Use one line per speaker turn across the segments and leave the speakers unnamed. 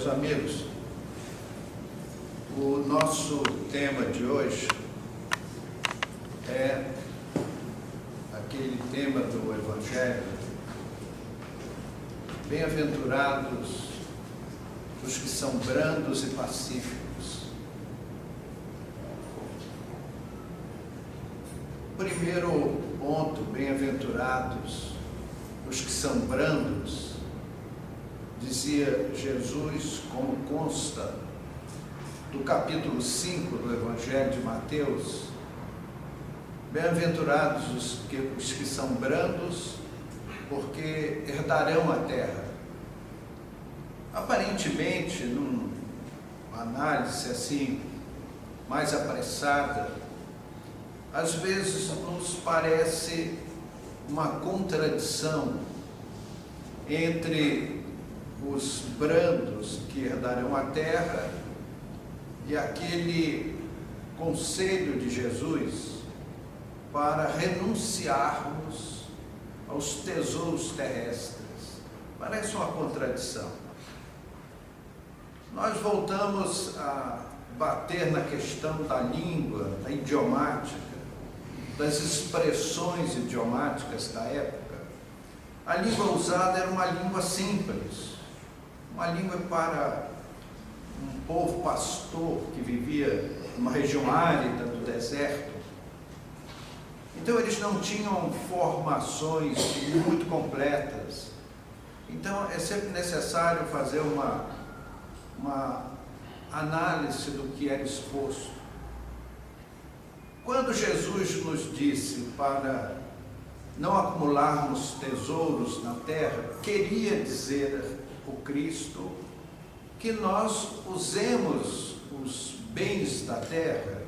Meus amigos, o nosso tema de hoje é aquele tema do Evangelho: bem-aventurados os que são brandos e pacíficos. Primeiro ponto, bem-aventurados os que são brandos, dizia Jesus, como consta do capítulo 5 do Evangelho de Mateus: bem-aventurados os que são brandos, porque herdarão a terra. Aparentemente, numa análise assim, mais apressada, às vezes nos parece uma contradição entre os brandos que herdarão a terra e aquele conselho de Jesus para renunciarmos aos tesouros terrestres. Parece uma contradição. Nós voltamos a bater na questão da língua, da idiomática, das expressões idiomáticas da época. A língua usada era uma língua simples, uma língua para um povo pastor que vivia numa região árida do deserto. Então eles não tinham formações muito completas. Então é sempre necessário fazer uma análise do que era exposto. Quando Jesus nos disse para não acumularmos tesouros na terra, queria dizer o Cristo que nós usemos os bens da terra,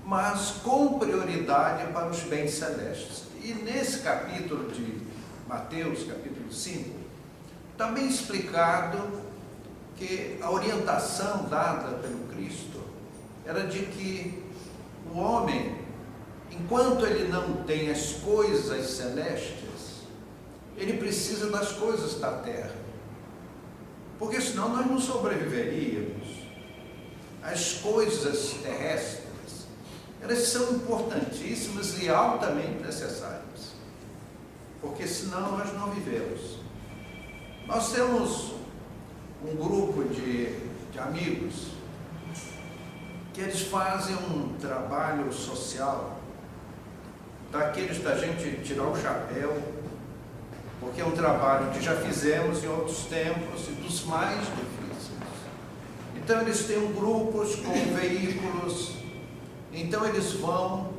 mas com prioridade para os bens celestes. E nesse capítulo de Mateus, capítulo 5, também explicado que a orientação dada pelo Cristo era de que o homem, enquanto ele não tem as coisas celestes, ele precisa das coisas da terra, porque senão nós não sobreviveríamos. As coisas terrestres, elas são importantíssimas e altamente necessárias, porque senão nós não vivemos. Nós temos um grupo de amigos que eles fazem um trabalho social, daqueles da gente tirar o chapéu, porque é um trabalho que já fizemos em outros tempos e dos mais difíceis. Então eles têm grupos com veículos, então eles vão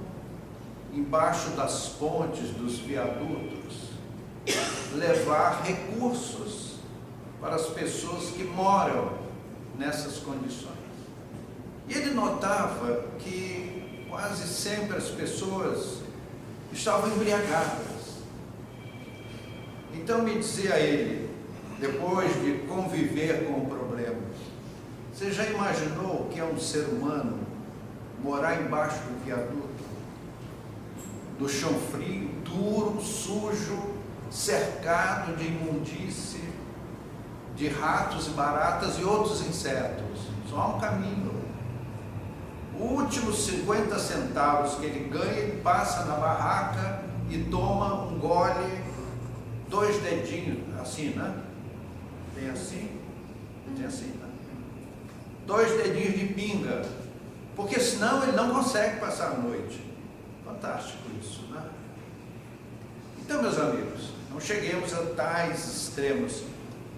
embaixo das pontes, dos viadutos, levar recursos para as pessoas que moram nessas condições. E ele notava que quase sempre as pessoas estavam embriagadas. Então me dizia ele, depois de conviver com o problema: você já imaginou o que é um ser humano morar embaixo do viaduto, do chão frio, duro, sujo, cercado de imundície, de ratos e baratas e outros insetos? Só há um caminho. O último 50 centavos que ele ganha, ele passa na barraca e toma um gole, 2 dedinhos, assim, né? Tem assim? Tem assim, né? 2 dedinhos de pinga, porque senão ele não consegue passar a noite. Fantástico isso, né? Então, meus amigos, não cheguemos a tais extremos,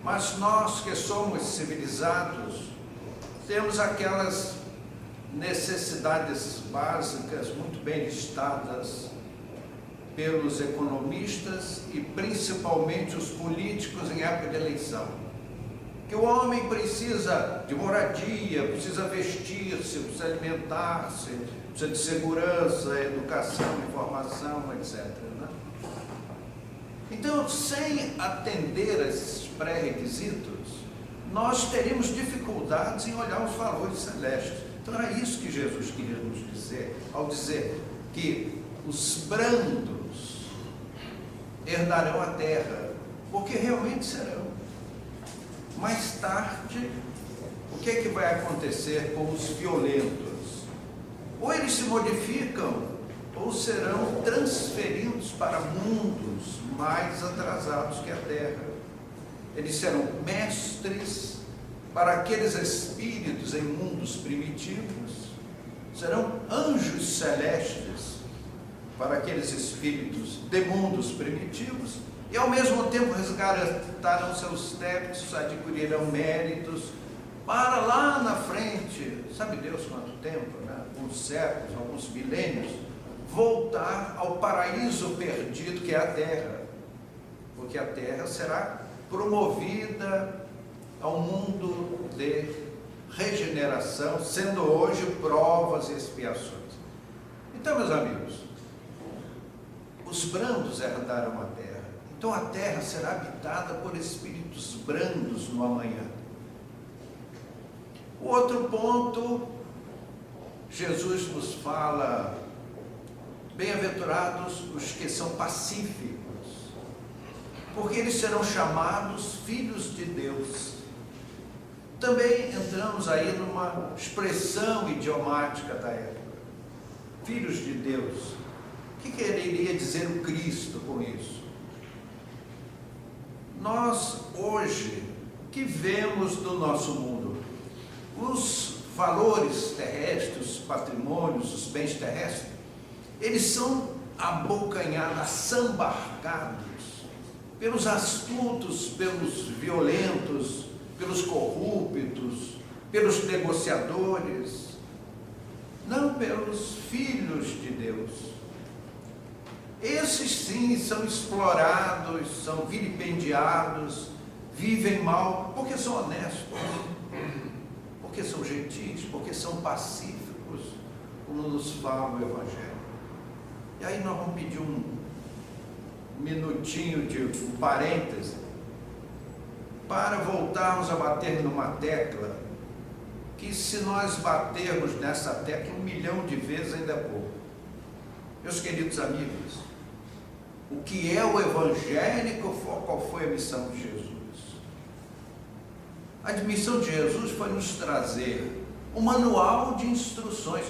mas nós que somos civilizados, temos aquelas necessidades básicas muito bem listadas pelos economistas e principalmente os políticos em época de eleição. Que o homem precisa de moradia, precisa vestir-se, precisa alimentar-se, precisa de segurança, educação, informação, etc., né? Então, sem atender a esses pré-requisitos, nós teríamos dificuldades em olhar os valores celestes. Então era isso que Jesus queria nos dizer, ao dizer que os brandos herdarão a terra, porque realmente serão. mais tarde, o que é que vai acontecer com os violentos? Ou eles se modificam, ou serão transferidos para mundos mais atrasados que a Terra. Eles serão mestres para aqueles espíritos em mundos primitivos, serão anjos celestes para aqueles espíritos de mundos primitivos, e ao mesmo tempo resgatarão seus débitos, adquirirão méritos, para lá na frente, sabe Deus quanto tempo, né? Alguns séculos, alguns milênios, voltar ao paraíso perdido que é a Terra, porque a Terra será promovida ao mundo de regeneração, sendo hoje provas e expiações. Então, meus amigos, os brandos herdarão a Terra. Então a Terra será habitada por espíritos brandos no amanhã. O outro ponto, Jesus nos fala: bem-aventurados os que são pacíficos, porque eles serão chamados filhos de Deus. Também entramos aí numa expressão idiomática da época, filhos de Deus. O que quereria dizer o Cristo com isso? Nós hoje, o que vemos do nosso mundo? Os valores terrestres, os patrimônios, os bens terrestres, eles são abocanhados, assambarcados pelos astutos, pelos violentos, pelos corruptos, pelos negociadores, não pelos filhos de Deus. Esses sim são explorados, são vilipendiados, vivem mal, porque são honestos, porque são gentis, porque são pacíficos, como nos fala o Evangelho. E aí nós vamos pedir um minutinho de um parêntese, para voltarmos a bater numa tecla, que se nós batermos nessa tecla 1 milhão de vezes ainda é pouco. Meus queridos amigos, o que é o Evangelho, qual foi a missão de Jesus? A missão de Jesus foi nos trazer um manual de instruções.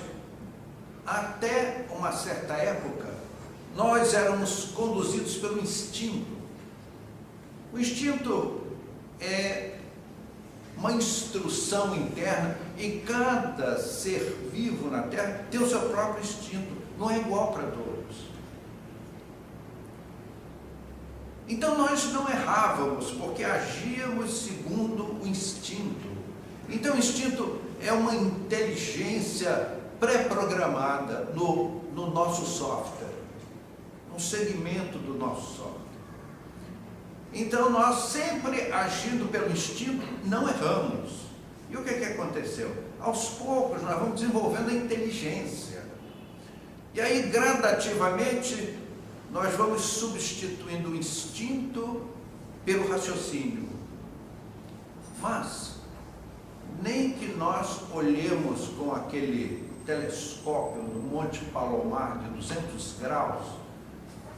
Até uma certa época, nós éramos conduzidos pelo instinto. O instinto é uma instrução interna, e cada ser vivo na Terra tem o seu próprio instinto, não é igual para todos. Então nós não errávamos, porque agíamos segundo o instinto. Então o instinto é uma inteligência pré-programada no nosso software, um segmento do nosso software. Então nós sempre agindo pelo instinto, não erramos. E o que aconteceu? Aos poucos nós vamos desenvolvendo a inteligência. E aí gradativamente nós vamos substituindo o instinto pelo raciocínio. Mas nem que nós olhemos com aquele telescópio no Monte Palomar de 200 graus,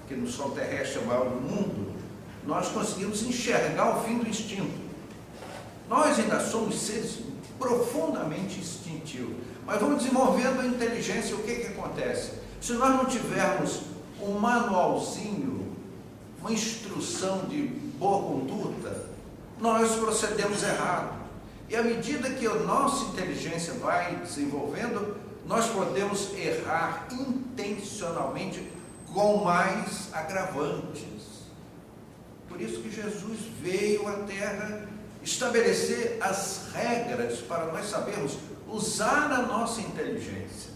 que no Sol terrestre é o maior do mundo, nós conseguimos enxergar o fim do instinto. Nós ainda somos seres profundamente instintivos, mas vamos desenvolvendo a inteligência. O que acontece? Se nós não tivermos um manualzinho, uma instrução de boa conduta, nós procedemos errado. E à medida que a nossa inteligência vai desenvolvendo, nós podemos errar intencionalmente com mais agravantes. Por isso que Jesus veio à Terra estabelecer as regras para nós sabermos usar a nossa inteligência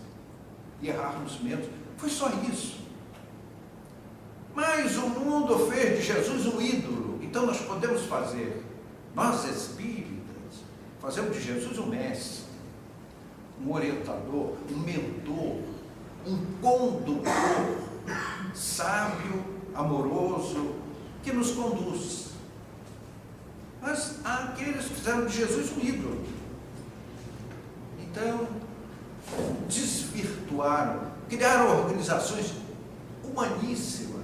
e errarmos menos. Foi só isso. Mas o mundo fez de Jesus um ídolo. Então nós podemos fazer, nós espíritas, fazemos de Jesus um mestre, um orientador, um mentor, um condutor sábio, amoroso, que nos conduz. Mas há aqueles que fizeram de Jesus um ídolo. Então, desvirtuaram, criaram organizações humaníssimas,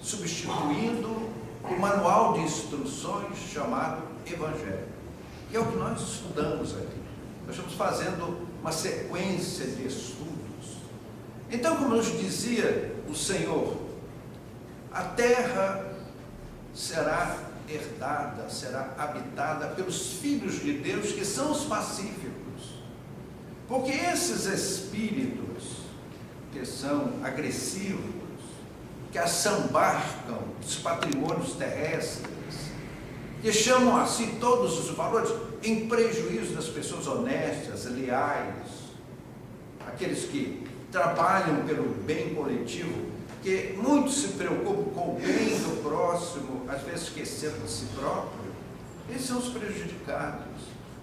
substituindo o manual de instruções chamado Evangelho. E é o que nós estudamos aqui. Nós estamos fazendo uma sequência de estudos. Então, como nos dizia o Senhor, a terra será herdada, será habitada pelos filhos de Deus, que são os pacíficos. Porque esses espíritos que são agressivos, que assambarcam os patrimônios terrestres, que chamam a si todos os valores em prejuízo das pessoas honestas, leais, aqueles que trabalham pelo bem coletivo, que muito se preocupam com o bem do próximo, às vezes esquecendo de si próprio. Esses são os prejudicados.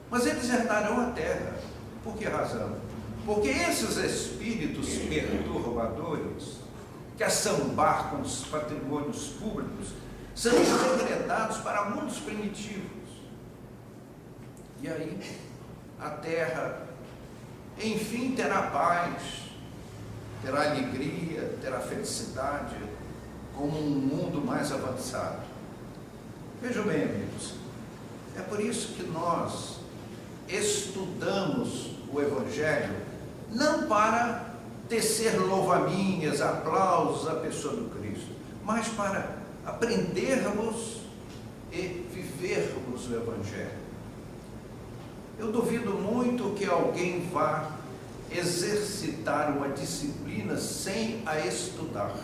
Mas eles herdarão a terra. Por que razão? Porque esses espíritos perturbadores, que assambarcam os patrimônios públicos, são enredados para mundos primitivos. E aí, a terra, enfim, terá paz, terá alegria, terá felicidade, como um mundo mais avançado. Vejam bem, amigos, é por isso que nós estudamos o Evangelho, não para tecer louvaminhas, aplausos à pessoa do Cristo, mas para aprendermos e vivermos o Evangelho. Eu duvido muito que alguém vá exercitar uma disciplina sem a estudar.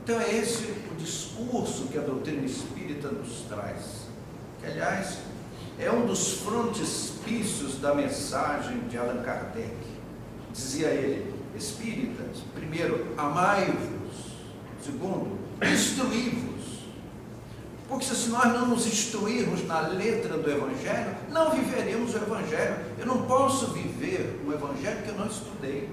Então é esse o discurso que a doutrina espírita nos traz, que aliás é um dos frontispícios da mensagem de Allan Kardec. Dizia ele: espíritas, primeiro, amai-vos, segundo, instruí-vos. Porque se nós não nos instruirmos na letra do Evangelho, não viveremos o Evangelho. Eu não posso viver o Evangelho que eu não estudei.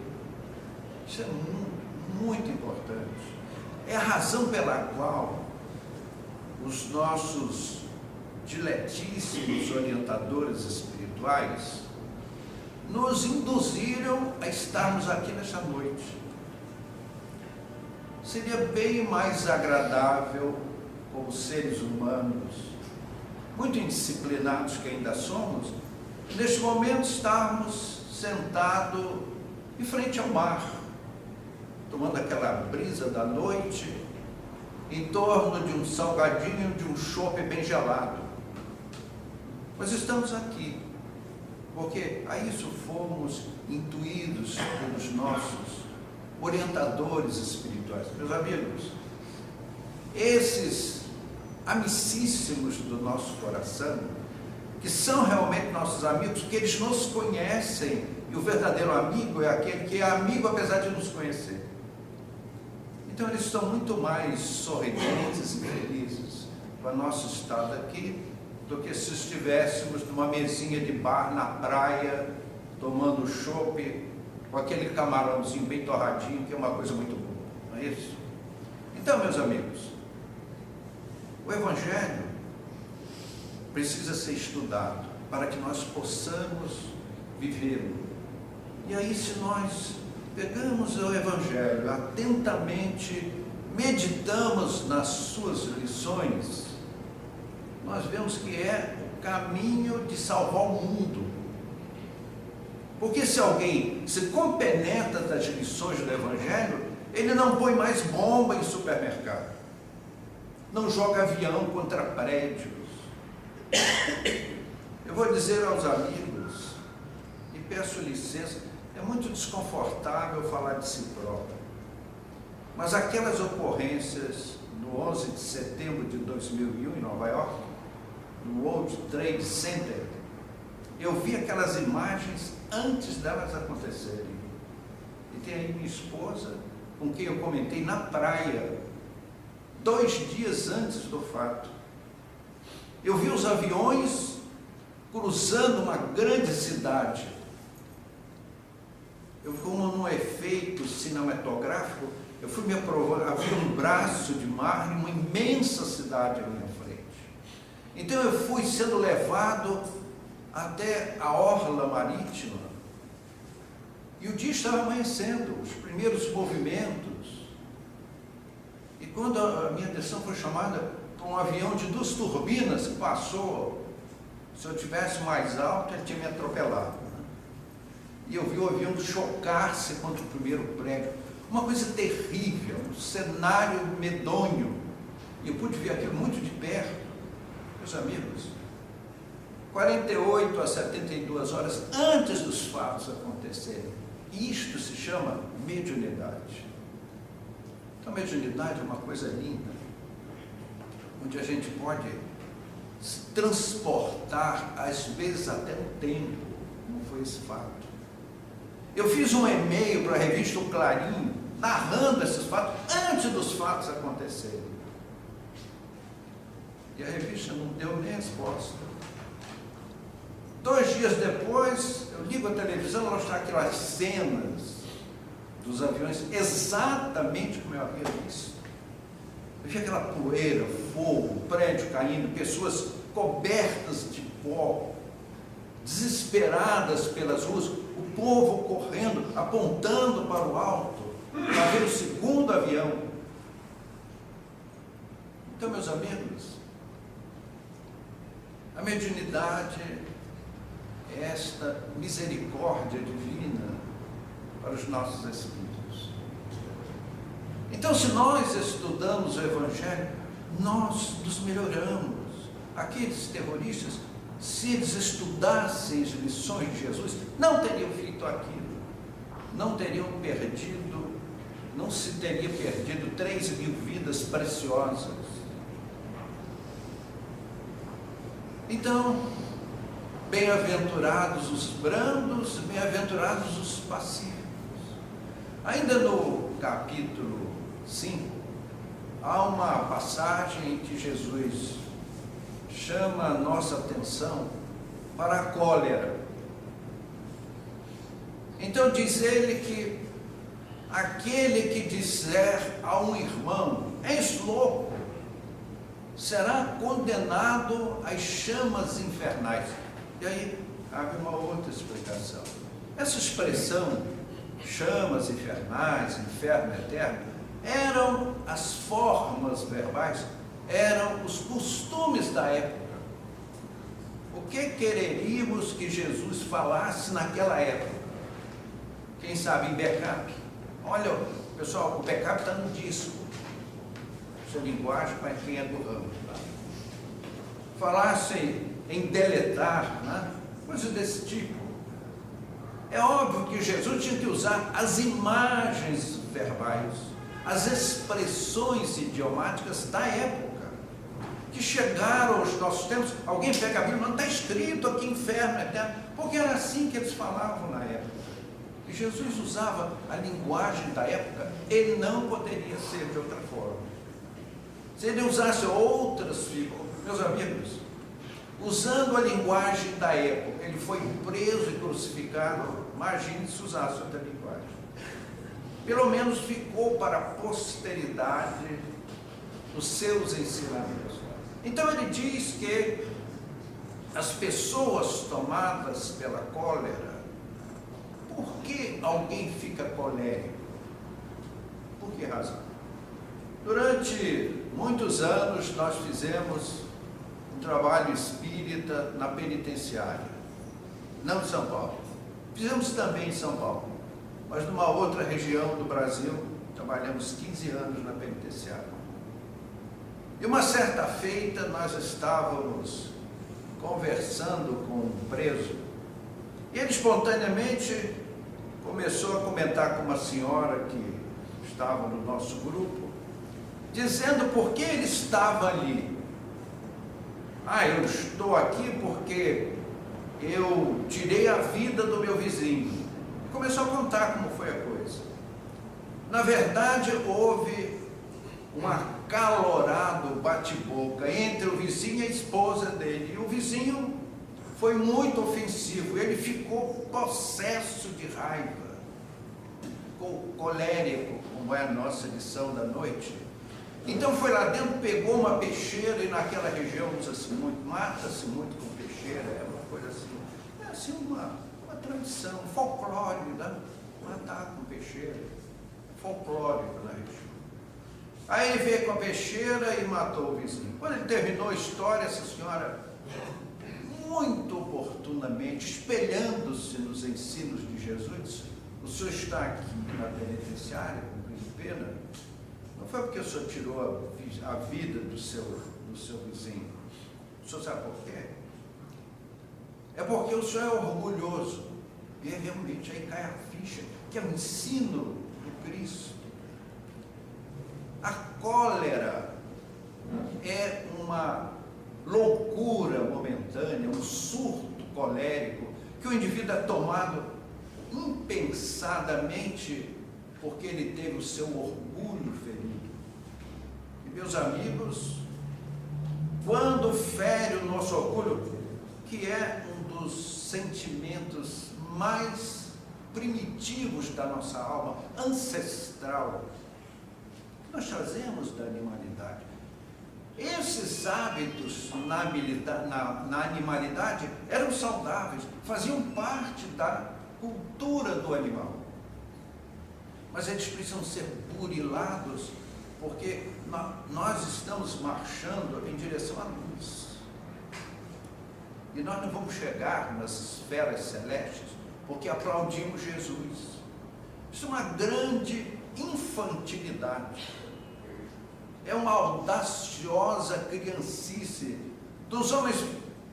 Isso é muito, muito importante. É a razão pela qual os nossos diletíssimos orientadores espirituais nos induziram a estarmos aqui nessa noite. Seria bem mais agradável, como seres humanos, muito indisciplinados que ainda somos, neste momento estarmos sentados em frente ao mar, tomando aquela brisa da noite, em torno de um salgadinho, de um chope bem gelado. Mas estamos aqui, porque a isso fomos intuídos pelos nossos orientadores espirituais. Meus amigos, esses amicíssimos do nosso coração, que são realmente nossos amigos, que eles nos conhecem, e o verdadeiro amigo é aquele que é amigo apesar de nos conhecer. Então eles estão muito mais sorridentes e felizes com o nosso estado aqui do que se estivéssemos numa mesinha de bar na praia, tomando chopp, com aquele camarãozinho bem torradinho, que é uma coisa muito boa, não é isso? Então, meus amigos, o Evangelho precisa ser estudado para que nós possamos vivê-lo. E aí, se nós pegamos o Evangelho atentamente, meditamos nas suas lições, nós vemos que é o caminho de salvar o mundo. Porque se alguém se compenetra das lições do Evangelho, ele não põe mais bomba em supermercado, não joga avião contra prédios. Eu vou dizer aos amigos, e peço licença, é muito desconfortável falar de si próprio, mas aquelas ocorrências no 11 de setembro de 2001 em Nova York, no World Trade Center, eu vi aquelas imagens antes delas acontecerem. E tem aí minha esposa, com quem eu comentei na praia, 2 dias antes do fato. Eu vi os aviões cruzando uma grande cidade. Eu, como num efeito cinematográfico, eu fui me aprovando, havia um braço de mar e uma imensa cidade à minha frente. Então eu fui sendo levado até a orla marítima, e o dia estava amanhecendo, os primeiros movimentos, e quando a minha atenção foi chamada para um avião de 2 turbinas que passou, se eu estivesse mais alto, ele tinha me atropelado. E eu vi o avião chocar-se contra o primeiro prédio. Uma coisa terrível, um cenário medonho. E eu pude ver aquilo muito de perto. Meus amigos, 48 a 72 horas antes dos fatos acontecerem. Isto se chama mediunidade. Então, mediunidade é uma coisa linda, onde a gente pode se transportar, às vezes até no tempo, como foi esse fato. Eu fiz um e-mail para a revista O Clarim, narrando esses fatos, antes dos fatos acontecerem. E a revista não deu nem resposta. 2 dias depois, eu ligo a televisão para mostrar aquelas cenas dos aviões, exatamente como eu havia visto. Eu vi aquela poeira, fogo, prédio caindo, pessoas cobertas de pó, desesperadas pelas ruas, o povo correndo, apontando para o alto, para ver o segundo avião. Então, meus amigos, a mediunidade é esta misericórdia divina para os nossos espíritos. Então, se nós estudamos o Evangelho, nós nos melhoramos. Aqueles terroristas, se eles estudassem as lições de Jesus, não teriam feito aquilo, não teriam perdido, não se teria perdido 3.000 vidas preciosas. Então, bem-aventurados os brandos, bem-aventurados os pacíficos. Ainda no capítulo 5, há uma passagem em que Jesus chama a nossa atenção para a cólera. Então diz ele que aquele que disser a um irmão, és louco, será condenado às chamas infernais. E aí abre uma outra explicação. Essa expressão, chamas infernais, inferno eterno, eram as formas verbais, eram os costumes da época. O que quereríamos que Jesus falasse naquela época? Quem sabe em backup? Olha, pessoal, o backup está no disco. Essa linguagem para quem é do ramo. Tá? Falasse em deletar, né? Coisas desse tipo. É óbvio que Jesus tinha que usar as imagens verbais, as expressões idiomáticas da época, que chegaram aos nossos tempos. Alguém pega a Bíblia, não está escrito aqui inferno eterno, porque era assim que eles falavam na época. E Jesus usava a linguagem da época, ele não poderia ser de outra forma. Se ele usasse outras figuras, meus amigos, usando a linguagem da época, ele foi preso e crucificado, imagine se usasse outra linguagem. Pelo menos ficou para a posteridade os seus ensinamentos. Então ele diz que as pessoas tomadas pela cólera, por que alguém fica colérico? Por que razão? Durante muitos anos nós fizemos um trabalho espírita na penitenciária, não em São Paulo. Fizemos também em São Paulo, mas numa outra região do Brasil, trabalhamos 15 anos na penitenciária. E uma certa feita nós estávamos conversando com um preso, e ele espontaneamente começou a comentar com uma senhora que estava no nosso grupo, dizendo por que ele estava ali. Eu estou aqui porque eu tirei a vida do meu vizinho. Começou a contar como foi a coisa. Na verdade, houve um acalorado bate-boca entre o vizinho e a esposa dele. E o vizinho foi muito ofensivo. Ele ficou possesso de raiva, ficou colérico, como é a nossa lição da noite. Então foi lá dentro, pegou uma peixeira, e naquela região usa-se muito, mata-se muito com peixeira, é uma coisa assim, é assim uma tradição, um folclore, né? Matar com peixeira, folclórico na região. Aí ele veio com a peixeira e matou o vizinho. Quando ele terminou a história, essa senhora, muito oportunamente, espelhando-se nos ensinos de Jesus, disse: o senhor está aqui na penitenciária, cumprindo pena, não foi porque o senhor tirou a vida do seu vizinho. O senhor sabe por quê? É porque o senhor é orgulhoso. E realmente aí cai a ficha, que é o ensino do Cristo. A cólera é uma loucura momentânea, um surto colérico, que o indivíduo é tomado impensadamente porque ele teve o seu orgulho ferido. E meus amigos, quando fere o nosso orgulho, que é um dos sentimentos mais primitivos da nossa alma, ancestral, nós trazemos da animalidade. Esses hábitos na animalidade eram saudáveis, faziam parte da cultura do animal. Mas eles precisam ser burilados, porque nós estamos marchando em direção à luz. E nós não vamos chegar nas esferas celestes porque aplaudimos Jesus. Isso é uma grande infantilidade. É uma audaciosa criancice dos homens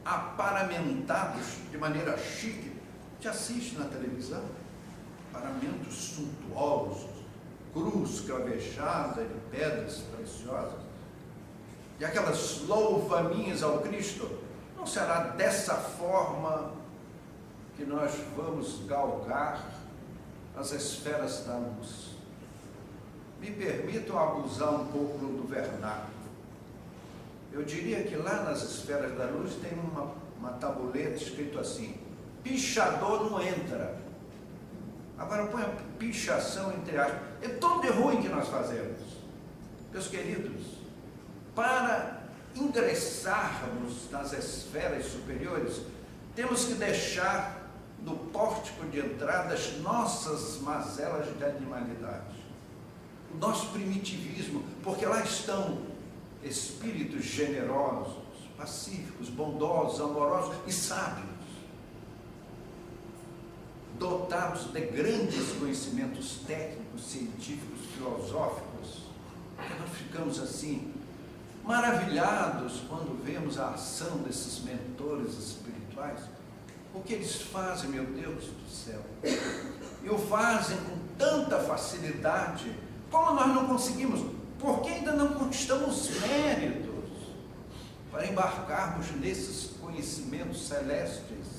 aparamentados de maneira chique. Te assiste na televisão, paramentos suntuosos, cruz cravejada de pedras preciosas, e aquelas louvaminhas ao Cristo. Não será dessa forma que nós vamos galgar as esferas da luz. Me permitam abusar um pouco do vernáculo. Eu diria que lá nas esferas da luz tem uma tabuleta escrito assim: pichador não entra. Agora põe a pichação entre aspas. É tudo de ruim que nós fazemos. Meus queridos, para ingressarmos nas esferas superiores, temos que deixar no pórtico de entrada as nossas mazelas de animalidade, o nosso primitivismo, porque lá estão espíritos generosos, pacíficos, bondosos, amorosos e sábios, dotados de grandes conhecimentos técnicos, científicos, filosóficos. E nós ficamos assim, maravilhados quando vemos a ação desses mentores espirituais. O que eles fazem, meu Deus do céu? E o fazem com tanta facilidade, como nós não conseguimos, porque ainda não conquistamos méritos para embarcarmos nesses conhecimentos celestes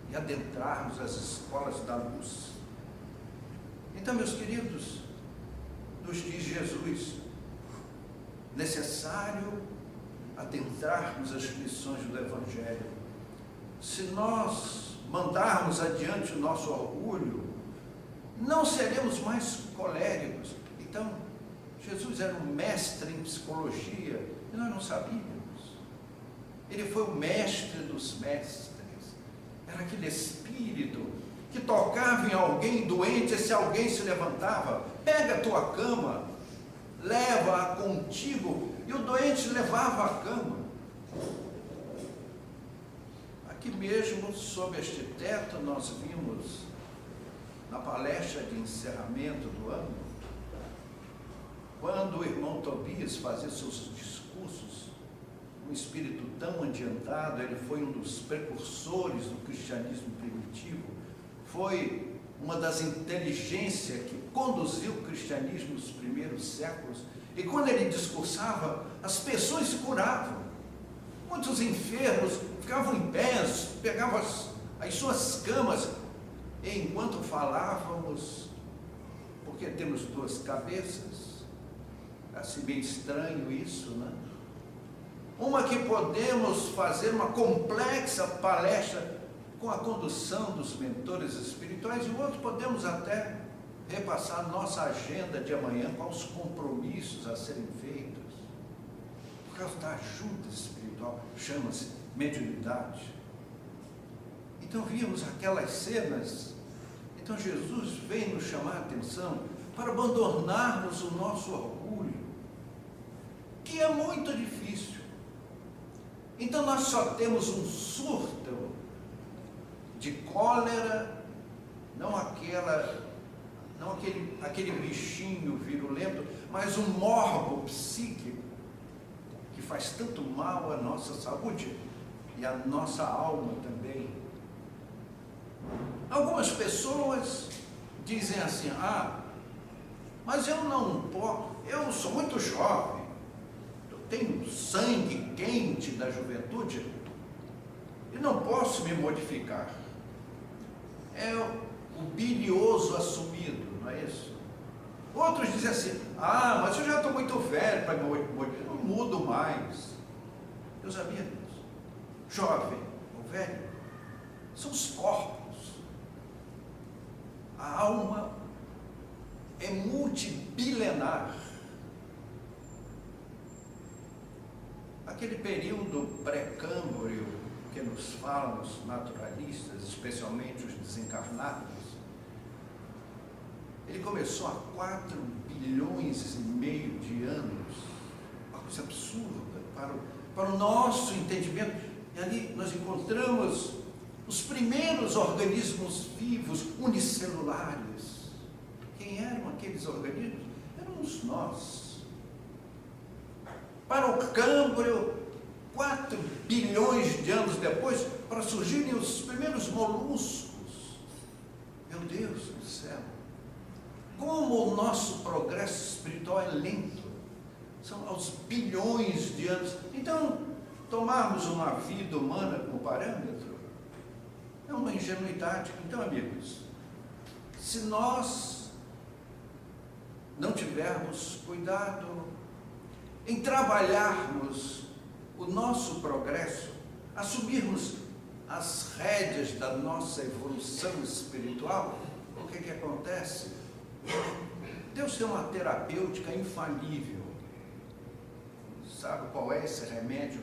e adentrarmos as escolas da luz. Então, meus queridos, nos diz Jesus, necessário adentrarmos as lições do Evangelho. Se nós mandarmos adiante o nosso orgulho, não seremos mais coléricos. Então, Jesus era um mestre em psicologia e nós não sabíamos. Ele foi o mestre dos mestres. Era aquele espírito que tocava em alguém doente, e se alguém se levantava, pega a tua cama, leva-a contigo, e o doente levava a cama. Aqui mesmo, sob este teto, nós vimos, na palestra de encerramento do ano, quando o irmão Tobias fazia seus discursos, um espírito tão adiantado, ele foi um dos precursores do cristianismo primitivo, foi uma das inteligências que conduziu o cristianismo nos primeiros séculos, e quando ele discursava, as pessoas se curavam. Muitos enfermos ficavam em pé, pegavam as suas camas, e enquanto falávamos, porque temos duas cabeças, assim bem estranho isso, né? Uma que podemos fazer uma complexa palestra com a condução dos mentores espirituais, e o outro podemos até repassar nossa agenda de amanhã com os compromissos a serem feitos. Por causa da ajuda espiritual, chama-se mediunidade. Então víamos aquelas cenas. Então Jesus vem nos chamar a atenção para abandonarmos o nosso orgulho, que é muito difícil. Então nós só temos um surto de cólera, não aquele bichinho virulento, mas um morbo psíquico que faz tanto mal à nossa saúde e à nossa alma também. Algumas pessoas dizem assim: mas eu não posso, eu sou muito jovem, eu tenho sangue quente da juventude e não posso me modificar. É o bilioso assumido, não é isso? Outros dizem assim: mas eu já estou muito velho para me modificar, não mudo mais. Meus amigos, jovem ou velho, são os corpos. A alma é multibilenar. Aquele período pré-câmbrio que nos falam os naturalistas, especialmente os desencarnados, ele começou há 4 bilhões e meio de anos, uma coisa absurda para o nosso entendimento. E ali nós encontramos os primeiros organismos vivos unicelulares. Quem eram aqueles organismos? Éramos nós. Para o Câmbrio, 4 bilhões de anos depois, para surgirem os primeiros moluscos. Meu Deus do céu! Como o nosso progresso espiritual é lento. São aos bilhões de anos. Então, tomarmos uma vida humana como parâmetro é uma ingenuidade. Então, amigos, se nós não tivermos cuidado em trabalharmos o nosso progresso, assumirmos as rédeas da nossa evolução espiritual, o que acontece? Deus tem uma terapêutica infalível. Sabe qual é esse remédio?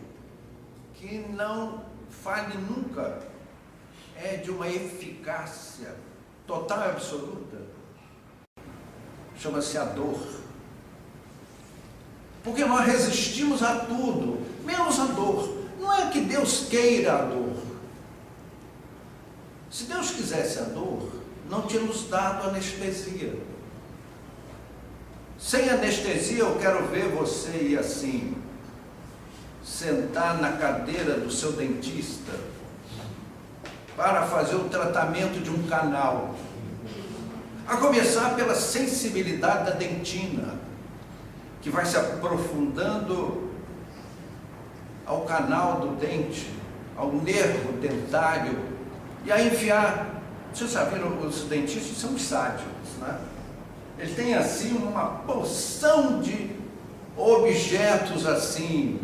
Que não falhe nunca. É de uma eficácia total e absoluta. Chama-se a dor. Porque nós resistimos a tudo, menos a dor. Não é que Deus queira a dor. Se Deus quisesse a dor, não tinha nos dado anestesia. Sem anestesia, eu quero ver você ir assim, sentar na cadeira do seu dentista para fazer o tratamento de um canal. A começar pela sensibilidade da dentina, que vai se aprofundando ao canal do dente, ao nervo dentário, e a enfiar. Vocês sabiam, os dentistas são sádicos, né? Eles têm assim uma porção de objetos assim,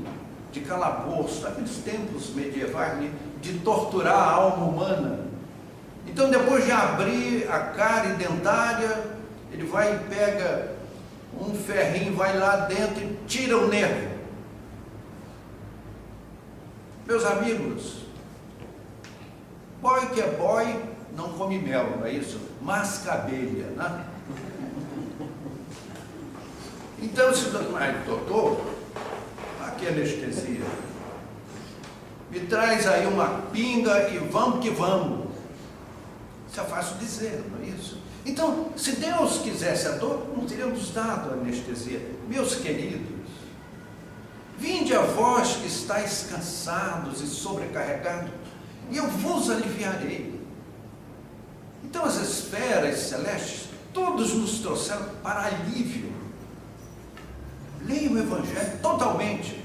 de calabouço, daqueles tempos medievais, de torturar a alma humana. Então, depois de abrir a cárie dentária, ele vai e pega um ferrinho, vai lá dentro e tira o nervo. Meus amigos, boy que é boy não come mel, não é isso? Mascabelha, né? Então, se doutor, aqui é anestesia, me traz aí uma pinga e vamos que vamos. Isso é fácil dizer, não é isso? Então, se Deus quisesse a dor, não teríamos dado a anestesia. Meus queridos, vinde a vós que estáis cansados e sobrecarregados, e eu vos aliviarei. Então, as esferas celestes, todos nos trouxeram para alívio. Leia o Evangelho totalmente.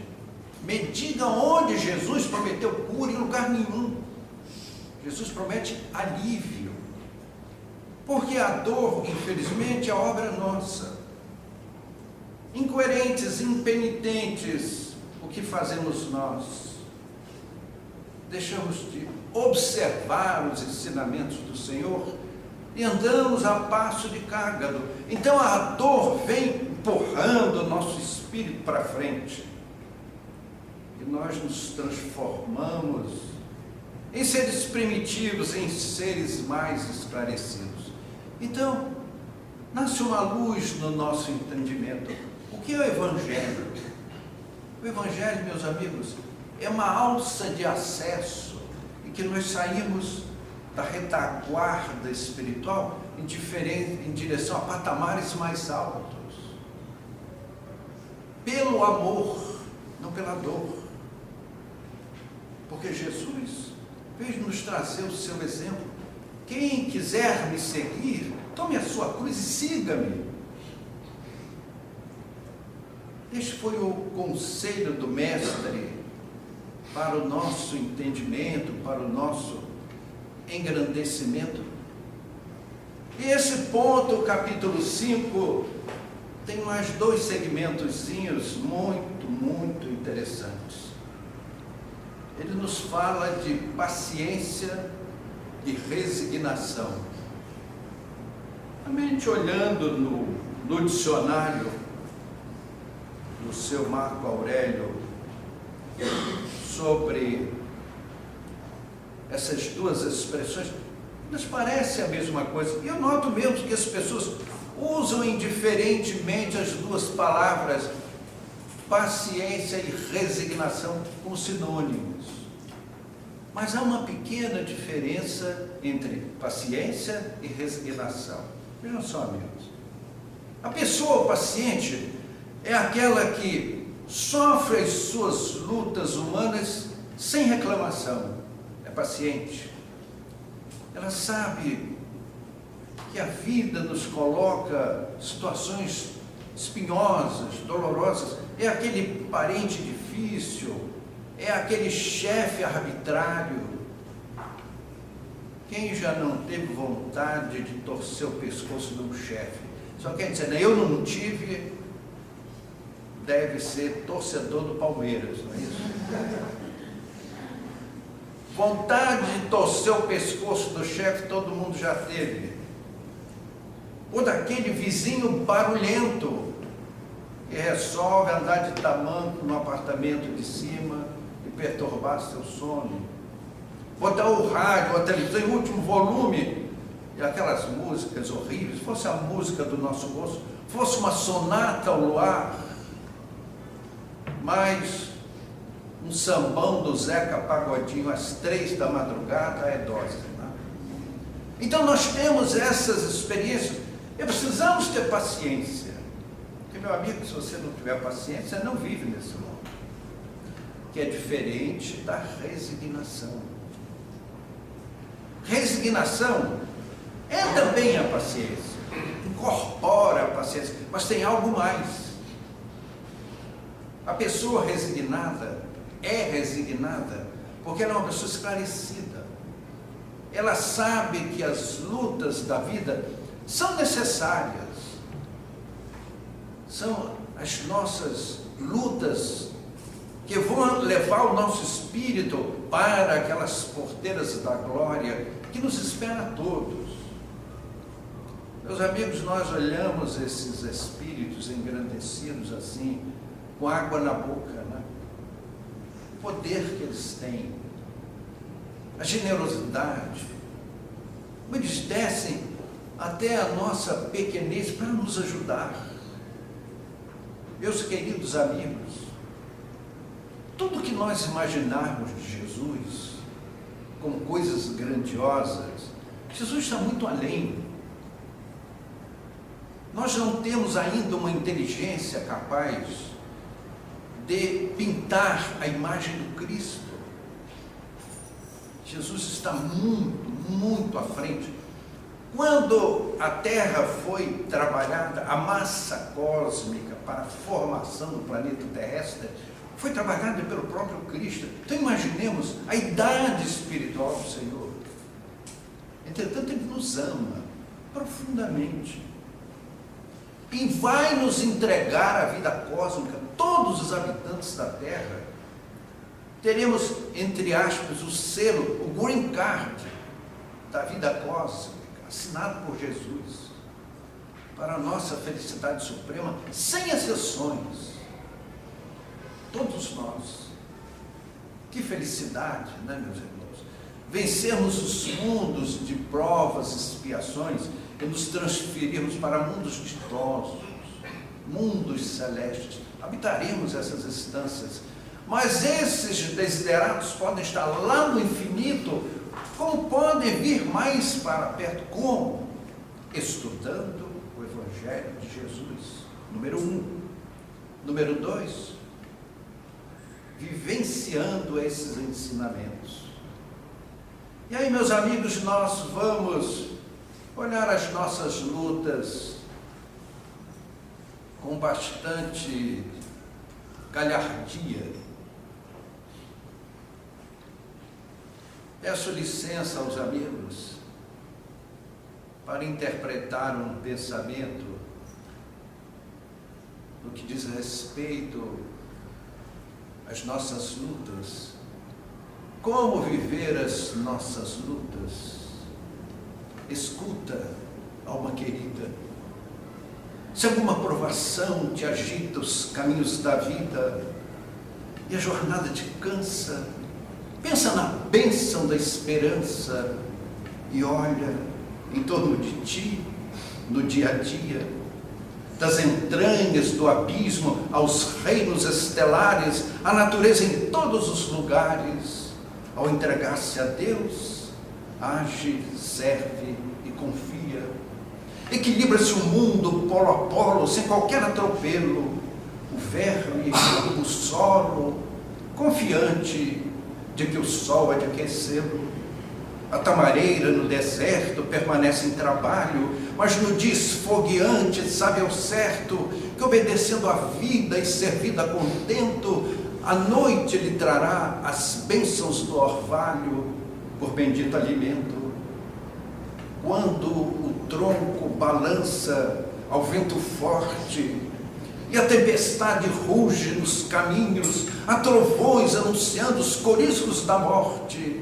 Me diga onde Jesus prometeu cura, em lugar nenhum. Jesus promete alívio. Porque a dor, infelizmente, é obra nossa. Incoerentes, impenitentes, o que fazemos nós? Deixamos de observar os ensinamentos do Senhor e andamos a passo de cágado. Então a dor vem empurrando o nosso espírito para frente. E nós nos transformamos em seres primitivos, em seres mais esclarecidos. Então, nasce uma luz no nosso entendimento. O que é o Evangelho? O Evangelho, meus amigos, é uma alça de acesso em que nós saímos da retaguarda espiritual em direção a patamares mais altos. Pelo amor, não pela dor. Porque Jesus veio nos trazer o seu exemplo. Quem quiser me seguir, tome a sua cruz e siga-me. Este foi o conselho do Mestre para o nosso entendimento, para o nosso engrandecimento. E esse ponto, capítulo 5, tem mais 2 segmentozinhos muito interessantes. Ele nos fala de paciência e resignação. A mente, olhando no dicionário do seu Marco Aurélio sobre essas 2 expressões, nos parece a mesma coisa. E eu noto mesmo que as pessoas usam indiferentemente as 2 palavras, paciência e resignação, como sinônimos. Mas há uma pequena diferença entre paciência e resignação. Vejam só, amigos. A pessoa paciente é aquela que sofre as suas lutas humanas sem reclamação. É paciente. Ela sabe que a vida nos coloca situações espinhosas, dolorosas. É aquele parente difícil, é aquele chefe arbitrário. Quem já não teve vontade de torcer o pescoço de um chefe? Só quer dizer, eu não tive, deve ser torcedor do Palmeiras, não é isso? Vontade de torcer o pescoço do chefe, todo mundo já teve. Ou daquele vizinho barulhento, que resolve andar de tamanco no apartamento de cima e perturbar seu sono. Botar o rádio, a televisão em último volume, e aquelas músicas horríveis, fosse a música do nosso gosto, fosse uma sonata ao luar, mas um sambão do Zeca Pagodinho às 3 da madrugada é dose, né? Então nós temos essas experiências e precisamos ter paciência. Porque, meu amigo, se você não tiver paciência, não vive nesse mundo, que é diferente da resignação. Resignação é também a paciência, incorpora a paciência, mas tem algo mais. A pessoa resignada é resignada porque ela é uma pessoa esclarecida. Ela sabe que as lutas da vida são necessárias, são as nossas lutas que vão levar o nosso espírito para aquelas porteiras da glória que nos espera a todos. Meus amigos, nós olhamos esses espíritos engrandecidos assim, com água na boca, né? O poder que eles têm, a generosidade, como eles descem até a nossa pequenez para nos ajudar. Meus queridos amigos, tudo que nós imaginarmos de Jesus como coisas grandiosas, Jesus está muito além. Nós não temos ainda uma inteligência capaz de pintar a imagem do Cristo. Jesus está muito à frente. Quando a Terra foi trabalhada, a massa cósmica para a formação do planeta terrestre foi trabalhada pelo próprio Cristo. Então imaginemos a idade espiritual do Senhor. Entretanto, Ele nos ama profundamente e vai nos entregar a vida cósmica. Todos os habitantes da Terra teremos, entre aspas, o selo, o green card da vida cósmica, assinado por Jesus, para a nossa felicidade suprema, sem exceções. Todos nós. Que felicidade, né, meus irmãos? Vencermos os mundos de provas, expiações, e nos transferirmos para mundos ditosos, mundos celestes, habitaremos essas instâncias. Mas esses desiderados podem estar lá no infinito, como podem vir mais para perto? Como? Estudando o Evangelho de Jesus, número 1. Número 2, vivenciando esses ensinamentos. E aí, meus amigos, nós vamos olhar as nossas lutas com bastante galhardia. Peço licença aos amigos para interpretar um pensamento no que diz respeito às nossas lutas. Como viver as nossas lutas? Escuta, alma querida. Se alguma provação te agita os caminhos da vida e a jornada te cansa, pensa na bênção da esperança e olha em torno de ti, no dia a dia, das entranhas do abismo aos reinos estelares, a natureza em todos os lugares. Ao entregar-se a Deus, age, serve e confia. Equilibra-se o mundo polo a polo, sem qualquer atropelo, o verme, o solo, confiante de que o sol há de aquecê-lo. A tamareira no deserto permanece em trabalho, mas no dia esfogueante sabe ao certo que, obedecendo à vida e servida a contento, a noite lhe trará as bênçãos do orvalho por bendito alimento. Quando o tronco balança ao vento forte e a tempestade ruge nos caminhos, há trovões anunciando os coriscos da morte,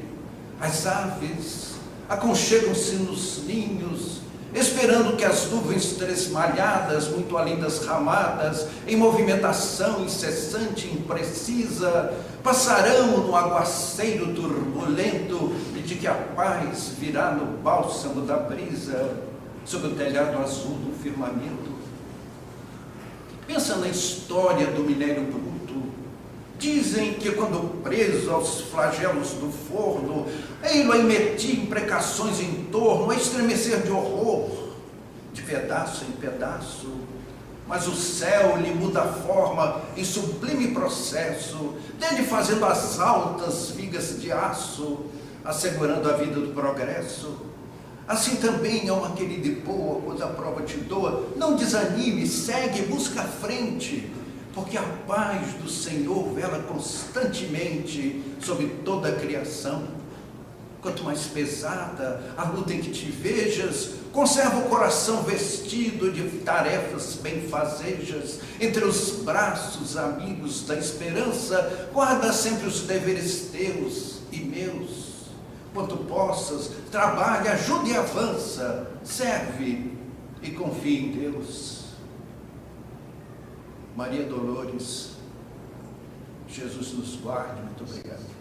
as aves aconchegam-se nos ninhos, esperando que as nuvens tresmalhadas, muito além das ramadas, em movimentação incessante e imprecisa, passarão no aguaceiro turbulento, e de que a paz virá no bálsamo da brisa, sobre o telhado azul do firmamento. Pensa na história do minério bruto. Dizem que quando preso aos flagelos do forno, ei-lo aí metia imprecações em torno, a estremecer de horror, de pedaço em pedaço. Mas o céu lhe muda a forma em sublime processo, dele fazendo as altas vigas de aço, assegurando a vida do progresso. Assim também, alma querida e boa, quando a prova te doa, não desanime, segue, busca a frente, porque a paz do Senhor vela constantemente sobre toda a criação. Quanto mais pesada a luta em que te vejas, conserva o coração vestido de tarefas benfazejas. Entre os braços amigos da esperança, guarda sempre os deveres teus e meus. Quanto possas, trabalha, ajuda e avança, serve e confia em Deus. Maria Dolores, Jesus nos guarde. Muito obrigado.